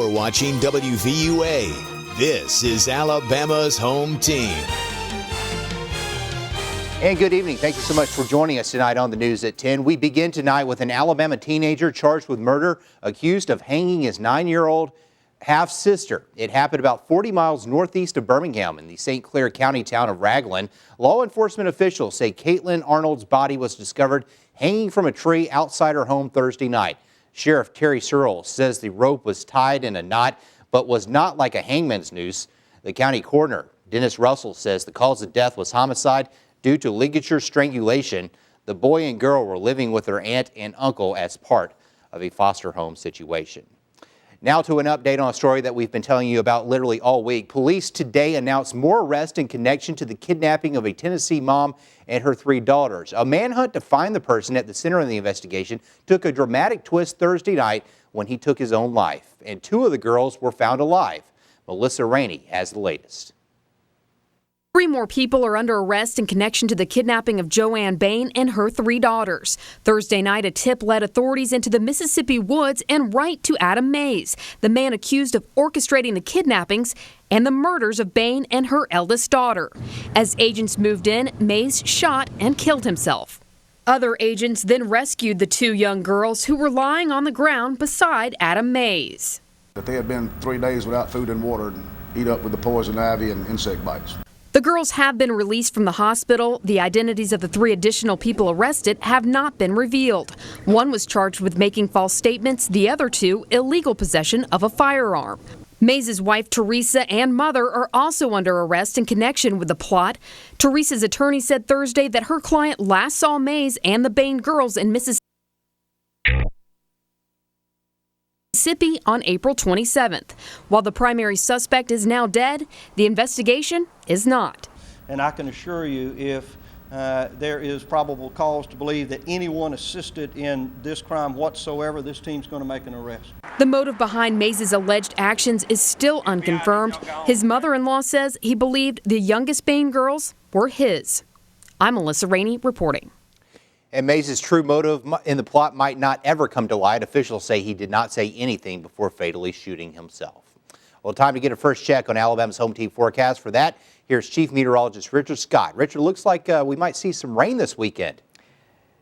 We're watching WVUA. This is Alabama's home team. And good evening. Thank you so much for joining us tonight on the news at 10. We begin tonight with an Alabama teenager charged with murder, accused of hanging his 9-year-old half-sister. It happened about 40 miles northeast of Birmingham in the St. Clair County town of Raglan. Law enforcement officials say Caitlin Arnold's body was discovered hanging from a tree outside her home Thursday night. Sheriff Terry Searle says the rope was tied in a knot, but was not like a hangman's noose. The county coroner, Dennis Russell, says the cause of death was homicide due to ligature strangulation. The boy and girl were living with their aunt and uncle as part of a foster home situation. Now to an update on a story that we've been telling you about literally all week. Police today announced more arrests in connection to the kidnapping of a Tennessee mom and her 3 daughters. A manhunt to find the person at the center of the investigation took a dramatic twist Thursday night when he took his own life, and 2 of the girls were found alive. Melissa Rainey has the latest. 3 more people are under arrest in connection to the kidnapping of Jo Ann Bain and her 3 daughters. Thursday night, a tip led authorities into the Mississippi woods and right to Adam Mays, the man accused of orchestrating the kidnappings and the murders of Bain and her eldest daughter. As agents moved in, Mays shot and killed himself. Other agents then rescued the 2 young girls who were lying on the ground beside Adam Mays. They had been 3 days without food and water and eat up with the poison ivy and insect bites. The girls have been released from the hospital. The identities of the 3 additional people arrested have not been revealed. One was charged with making false statements, the other 2, illegal possession of a firearm. Mays' wife, Teresa, and mother are also under arrest in connection with the plot. Teresa's attorney said Thursday that her client last saw Mays and the Bain girls in Mississippi on April 27th. While the primary suspect is now dead, the investigation is not. And I can assure you, if there is probable cause to believe that anyone assisted in this crime whatsoever, this team's going to make an arrest. The motive behind Mays' alleged actions is still unconfirmed. His mother-in-law says he believed the youngest Bain girls were his. I'm Melissa Rainey reporting. And Mays' true motive in the plot might not ever come to light. Officials say he did not say anything before fatally shooting himself. Well, time to get a first check on Alabama's home team forecast. For that, here's Chief Meteorologist Richard Scott. Richard, looks like we might see some rain this weekend.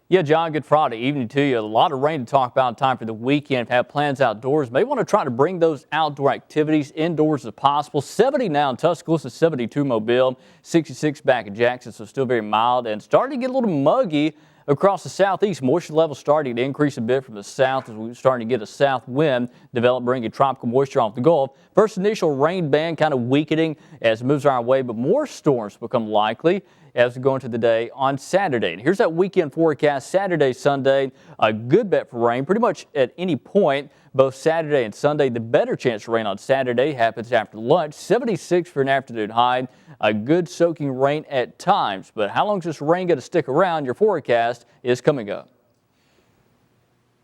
Yeah, John, good Friday evening to you. A lot of rain to talk about in time for the weekend. If you have plans outdoors, may want to try to bring those outdoor activities indoors as possible. 70 now in Tuscaloosa, 72 Mobile, 66 back in Jackson, so still very mild and starting to get a little muggy across the southeast. Moisture levels starting to increase a bit from the south as we're starting to get a south wind develop, bringing tropical moisture off the Gulf. First initial rain band kind of weakening as it moves our way, but more storms become likely as we go into the day on Saturday. And here's that weekend forecast. Saturday, Sunday, a good bet for rain pretty much at any point. Both Saturday and Sunday, the better chance for rain on Saturday happens after lunch. 76 for an afternoon high. A good soaking rain at times. But how long is this rain going to stick around? Your forecast is coming up.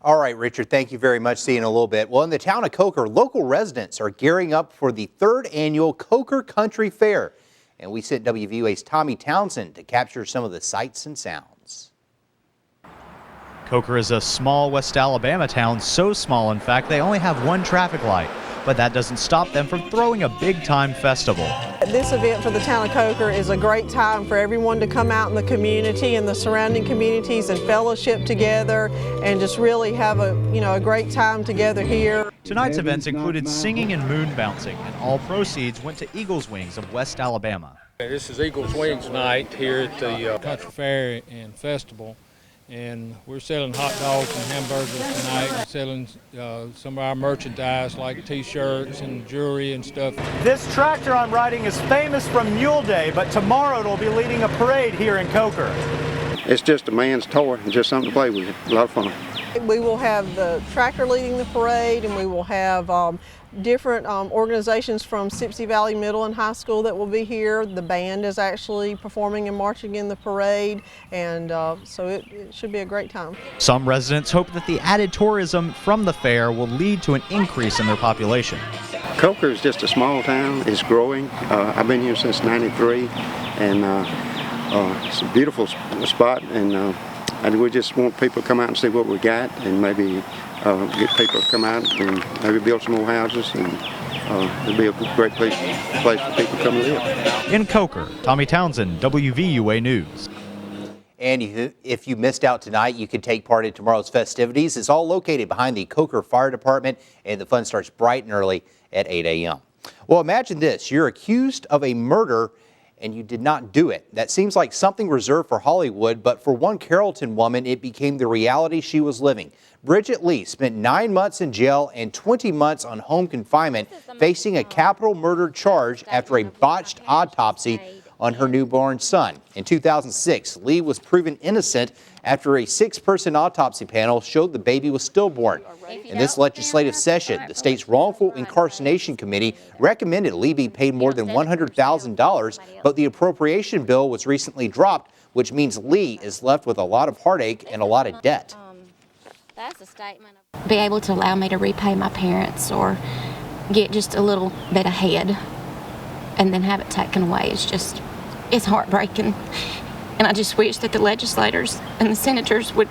All right, Richard, thank you very much. See you in a little bit. Well, in the town of Coker, local residents are gearing up for the 3rd annual Coker Country Fair. And we sent WVUA's Tommy Townsend to capture some of the sights and sounds. Coker is a small West Alabama town, so small in fact they only have 1 traffic light. But that doesn't stop them from throwing a big-time festival. This event for the town of Coker is a great time for everyone to come out in the community and the surrounding communities and fellowship together and just really have a great time together here. Tonight's events included singing and moon bouncing, and all proceeds went to Eagles Wings of West Alabama. This is Eagles Wings night here at the Country Fair and Festival. And we're selling hot dogs and hamburgers tonight. We're selling some of our merchandise like t-shirts and jewelry and stuff. This tractor I'm riding is famous from Mule Day, but tomorrow it'll be leading a parade here in Coker. It's just a man's toy and just something to play with. A lot of fun. We will have the tractor leading the parade, and we will have different organizations from Sipsey Valley Middle and High School that will be here. The band is actually performing and marching in the parade, and so it should be a great time. Some residents hope that the added tourism from the fair will lead to an increase in their population. Coker is just a small town. It's growing. I've been here since '93, and it's a beautiful spot, and And we just want people to come out and see what we got, and maybe get people to come out and maybe build some more houses, and it'll be a great place for people to come live. In Coker, Tommy Townsend, WVUA News. And if you missed out tonight, you can take part in tomorrow's festivities. It's all located behind the Coker Fire Department, and the fun starts bright and early at 8 a.m. Well, imagine this. You're accused of a murder and you did not do it. That seems like something reserved for Hollywood, but for one Carrollton woman, it became the reality she was living. Bridget Lee spent 9 months in jail and 20 months on home confinement, facing a capital murder charge after a botched autopsy on her newborn son. In 2006, Lee was proven innocent after a 6-person autopsy panel showed the baby was stillborn. In this legislative session, the state's Wrongful Incarceration Committee recommended Lee be paid more than $100,000, but the appropriation bill was recently dropped, which means Lee is left with a lot of heartache and a lot of debt. That's a statement. Be able to allow me to repay my parents or get just a little bit ahead and then have it taken away it's heartbreaking. And I just wish that the legislators and the senators would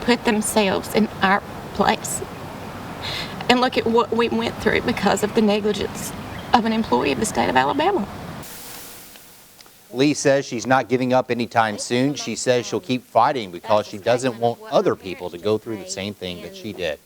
put themselves in our place and look at what we went through because of the negligence of an employee of the state of Alabama. Lee says she's not giving up anytime soon. She says she'll keep fighting because she doesn't want other people to go through the same thing that she did.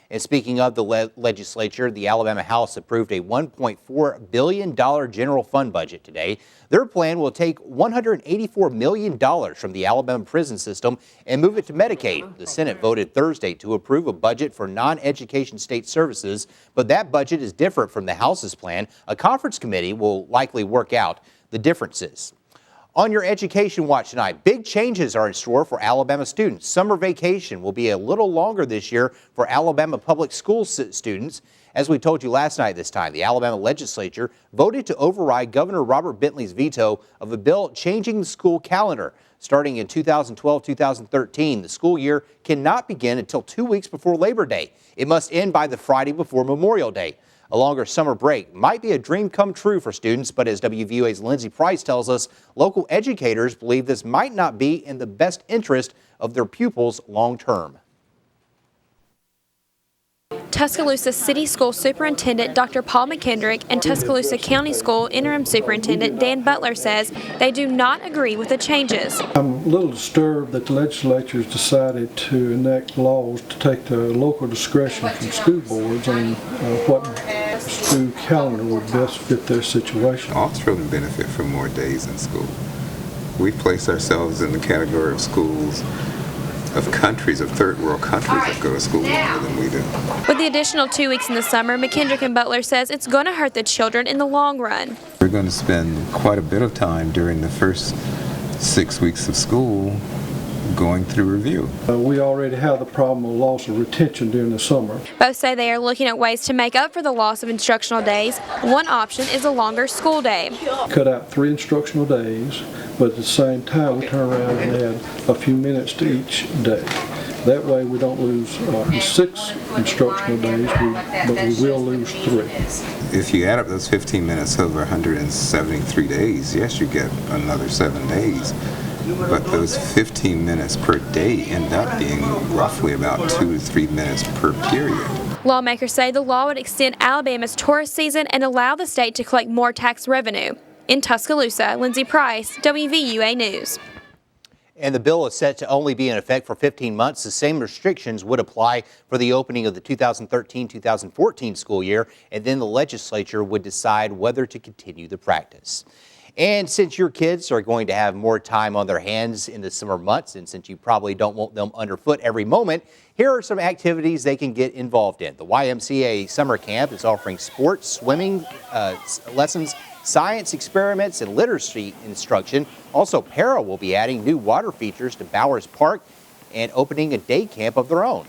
And speaking of the legislature, the Alabama House approved a $1.4 billion general fund budget today. Their plan will take $184 million from the Alabama prison system and move it to Medicaid. The Senate voted Thursday to approve a budget for non-education state services, but that budget is different from the House's plan. A conference committee will likely work out the differences. On your education watch tonight, big changes are in store for Alabama students. Summer vacation will be a little longer this year for Alabama public school students. As we told you last night this time, the Alabama legislature voted to override Governor Robert Bentley's veto of a bill changing the school calendar. Starting in 2012-2013, the school year cannot begin until 2 weeks before Labor Day. It must end by the Friday before Memorial Day. A longer summer break might be a dream come true for students, but as WVUA's Lindsay Price tells us, local educators believe this might not be in the best interest of their pupils long term. Tuscaloosa City School Superintendent Dr. Paul McKendrick and Tuscaloosa County School Interim Superintendent Dan Butler says they do not agree with the changes. I'm a little disturbed that the legislature has decided to enact laws to take the local discretion from school boards on what school calendar would best fit their situation. All children benefit from more days in school. We place ourselves in the category of schools of countries, of third world countries that go to school longer than we do. With the additional 2 weeks in the summer, McKendrick and Butler says it's going to hurt the children in the long run. We're going to spend quite a bit of time during the first 6 weeks of school going through review. We already have the problem of loss of retention during the summer. Both say they are looking at ways to make up for the loss of instructional days. One option is a longer school day. Cut out 3 instructional days, but at the same time we turn around and add a few minutes to each day. That way we don't lose 6 instructional days, but we will lose 3. If you add up those 15 minutes over 173 days, yes, you get another 7 days. But those 15 minutes per day end up being roughly about 2 to 3 minutes per period. Lawmakers say the law would extend Alabama's tourist season and allow the state to collect more tax revenue. In Tuscaloosa, Lindsay Price, WVUA News. And the bill is set to only be in effect for 15 months. The same restrictions would apply for the opening of the 2013-2014 school year, and then the legislature would decide whether to continue the practice. And since your kids are going to have more time on their hands in the summer months, and since you probably don't want them underfoot every moment, here are some activities they can get involved in. The YMCA Summer Camp is offering sports, swimming lessons, science experiments, and literacy instruction. Also, Para will be adding new water features to Bowers Park and opening a day camp of their own.